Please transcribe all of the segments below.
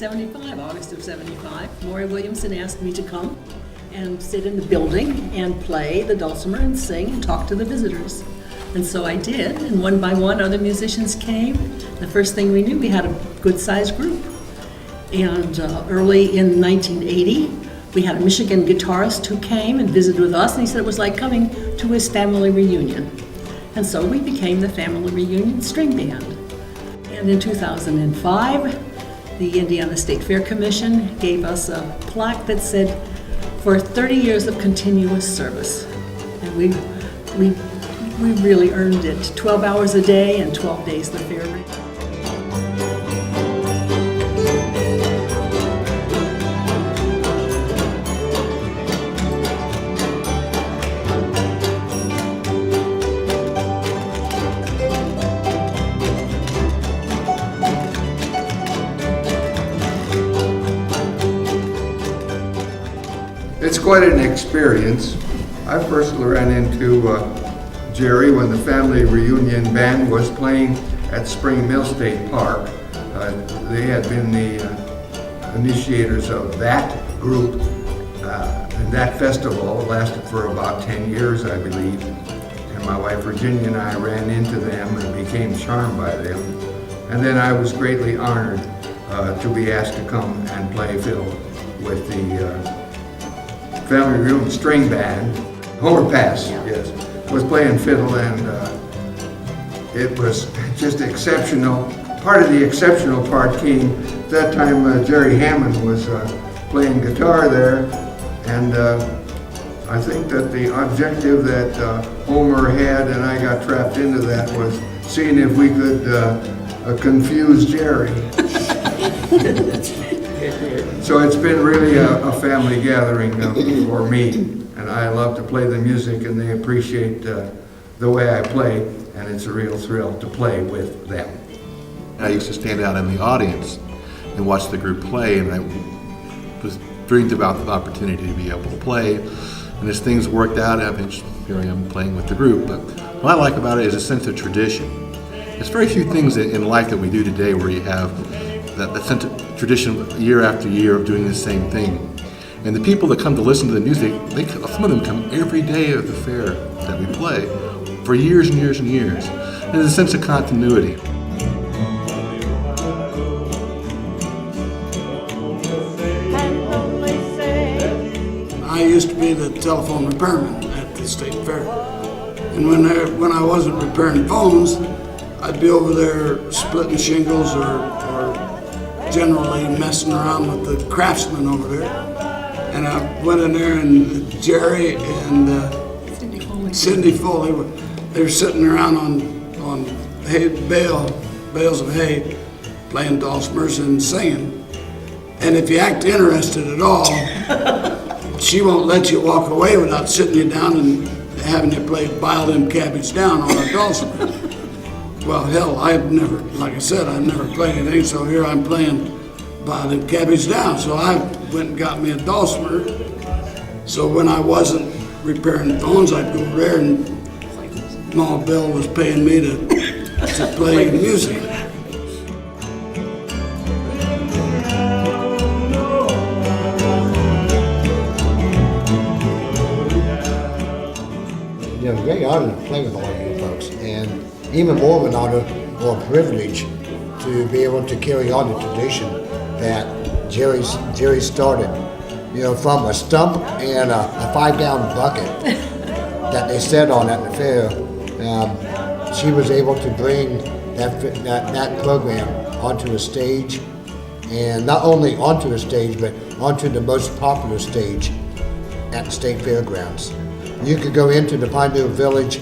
1975, August of 75, Maury Williamson asked me to come and sit in the building and play the dulcimer and sing and talk to the visitors. And so I did, and one by one other musicians came. The first thing we knew, we had a good-sized group. And early in 1980, we had a Michigan guitarist who came and visited with us, and he said it was like coming to his family reunion. And so we became the Family Reunion String Band. And in 2005, the Indiana State Fair Commission gave us a plaque that said, for 30 years of continuous service. And we really earned it. 12 hours a day and 12 days the fair ran. It's quite an experience. I first ran into Gerry when the Family Reunion Band was playing at Spring Mill State Park. They had been the initiators of that group, and that festival lasted for about 10 years, I believe. And my wife Virginia and I ran into them and became charmed by them. And then I was greatly honored to be asked to come and play fiddle with the Family Reunion String Band. Homer Pass, yes, was playing fiddle, and it was just exceptional. Part of the exceptional part came at that time. Jerry Hammond was playing guitar there, and I think that the objective that Homer had, and I got trapped into that, was seeing if we could confuse Jerry. So it's been really a family gathering for me, and I love to play the music, and they appreciate the way I play, and it's a real thrill to play with them. I used to stand out in the audience and watch the group play, and I was dreamed about the opportunity to be able to play, and as things worked out, here I am playing with the group. But what I like about it is a sense of tradition. There's very few things in life that we do today where you have that sense of tradition year after year of doing the same thing. And the people that come to listen to the music, some of them come every day of the fair that we play for years and years and years. And there's a sense of continuity. I used to be the telephone repairman at the state fair. And when I wasn't repairing phones, I'd be over there splitting shingles or generally messing around with the craftsmen over there. And I went in there, and Gerry and Cindy Foley, they were sitting around on hay, bales of hay, playing dulcimers and singing. And if you act interested at all, she won't let you walk away without sitting you down and having you play Violin Cabbage Down on a dulcimer. Well, hell, I'd never, like I said, I'd never played anything, so here I'm playing Violin Cabbage Down. So I went and got me a dulcimer. So when I wasn't repairing phones, I'd go there, and Ma Bill was paying me to play music. You know, great honor to play with all of you folks, and even more of an honor or a privilege to be able to carry on the tradition that Gerry started. You know, from a stump and a 5-gallon bucket that they sat on at the fair, she was able to bring that program onto the stage, and not only onto the stage, but onto the most popular stage at the state fairgrounds. You could go into the Pioneer Village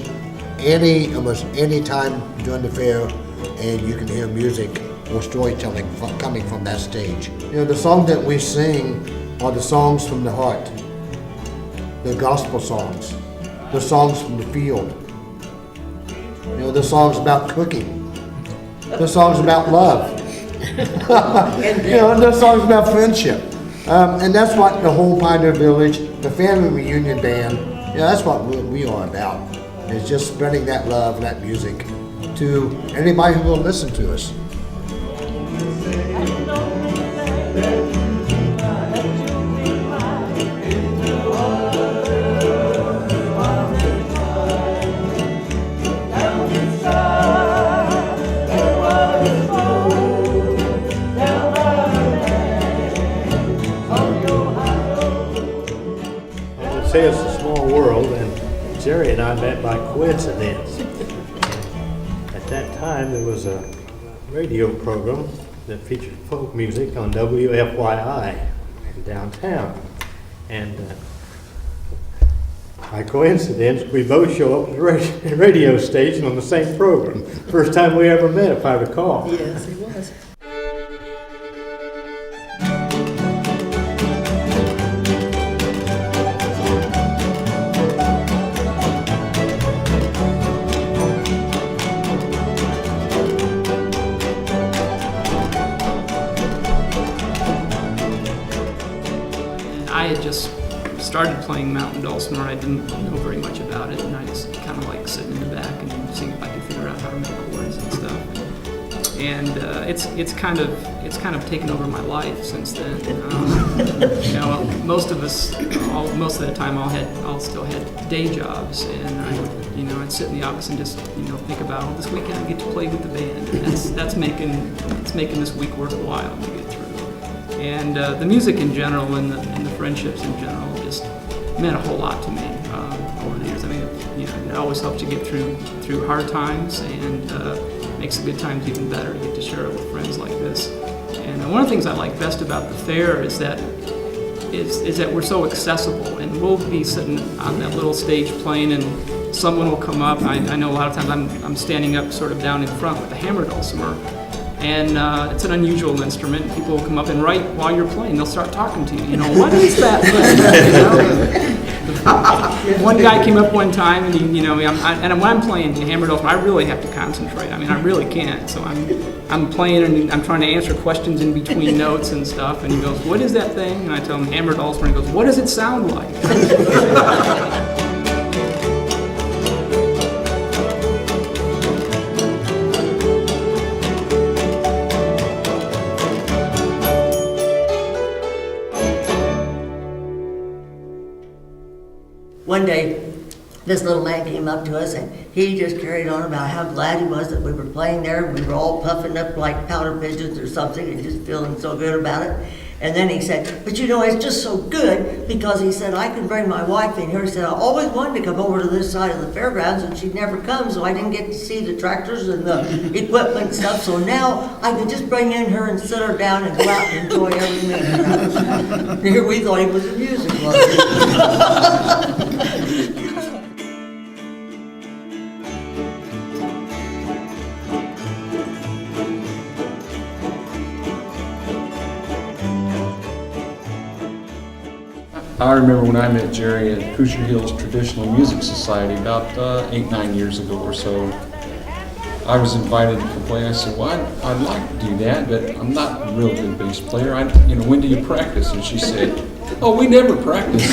almost any time during the fair, and you can hear music or storytelling coming from that stage. You know, the songs that we sing are the songs from the heart, the gospel songs, the songs from the field. You know, the songs about cooking, the songs about love, you know, the songs about friendship. And that's what the whole Pioneer Village, the Family Reunion Band, you know, that's what we are about. It's just spreading that love and that music to anybody who will listen to us. say it's a small world, and Gerry and I met by coincidence. At that time, there was a radio program that featured folk music on WFYI in downtown. And by coincidence, we both show up at the radio station on the same program. First time we ever met, if I recall. Yes, it was. I had just started playing mountain dulcimer. I didn't know very much about it, and I just kind of like sitting in the back and seeing if I could figure out how to make chords and stuff. And it's kind of taken over my life since then. You know, most of us, most of the time, I'll still had day jobs, and I'd sit in the office and just think about, this weekend I get to play with the band, and that's making this week worthwhile to get through. And the music in general and the friendships in general just meant a whole lot to me over the years. I mean, it always helps you get through hard times, and makes the good times even better to get to share it with friends like this. And one of the things I like best about the fair is that we're so accessible, and we'll be sitting on that little stage playing, and someone will come up. I know a lot of times I'm standing up sort of down in front with the hammer dulcimer. And it's an unusual instrument. People will come up and right while you're playing, they'll start talking to you. What is that thing? One guy came up one time, and when I'm playing the hammer dulcimer, I really have to concentrate. I mean, I really can't. So I'm playing, and I'm trying to answer questions in between notes and stuff. And he goes, "What is that thing?" And I tell him, "Hammer dulcimer." And he goes, "What does it sound like?" One day, this little man came up to us, and he just carried on about how glad he was that we were playing there. We were all puffing up like powder pigeons or something and just feeling so good about it. And then he said, "But it's just so good," because he said, "I can bring my wife in here." He said, "I always wanted to come over to this side of the fairgrounds, and she'd never come, so I didn't get to see the tractors and the equipment and stuff. So now I can just bring in her and sit her down and go out and enjoy every minute of it." Here we thought he was a music lover. I remember when I met Gerry at Hoosier Hills Traditional Music Society about 8-9 years ago or so. I was invited to come play. I said, "Well, I'd like to do that, but I'm not a real good bass player. When do you practice?" And she said, "Oh, we never practice."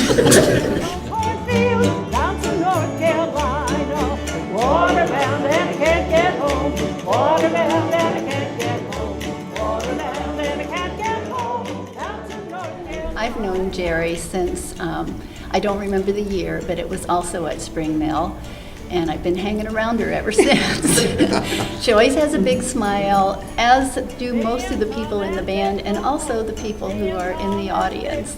I've known Gerry since, I don't remember the year, but it was also at Spring Mill, and I've been hanging around her ever since. She always has a big smile, as do most of the people in the band, and also the people who are in the audience.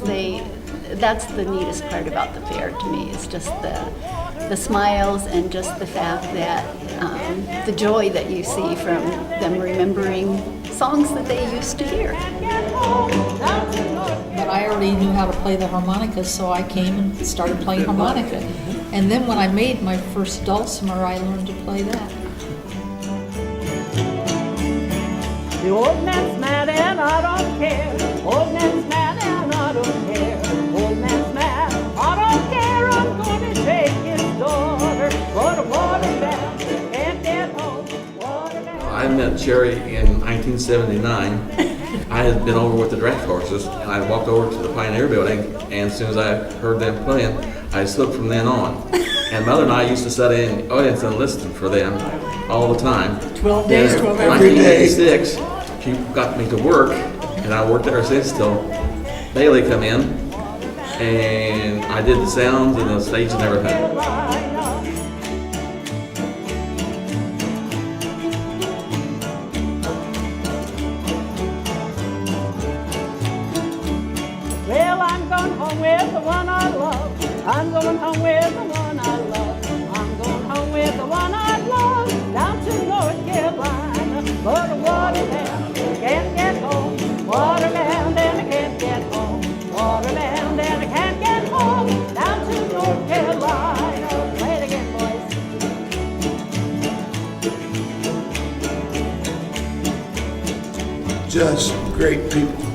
That's the neatest part about the fair to me, is just the smiles and just the fact that the joy that you see from them remembering songs that they used to hear. But I already knew how to play the harmonica, so I came and started playing harmonica. And then when I made my first dulcimer, I learned to play that. The old man's mad and I don't care. Old man's mad and I don't care. Old man's mad, I don't care. I'm going to take his daughter. For the water down, can't get home. I met Gerry in 1979. I had been over with the draft horses, and I walked over to the Pioneer Building, and as soon as I heard them playing, I just hooked from then on. And Mother and I used to sit in the audience and listen for them all the time. 12 days, 12 hours. every day. 1986, she got me to work, and I worked there since till Bailey come in, and I did the sounds and the stage and everything. Well, I'm going home with the one I love. I'm going just great people.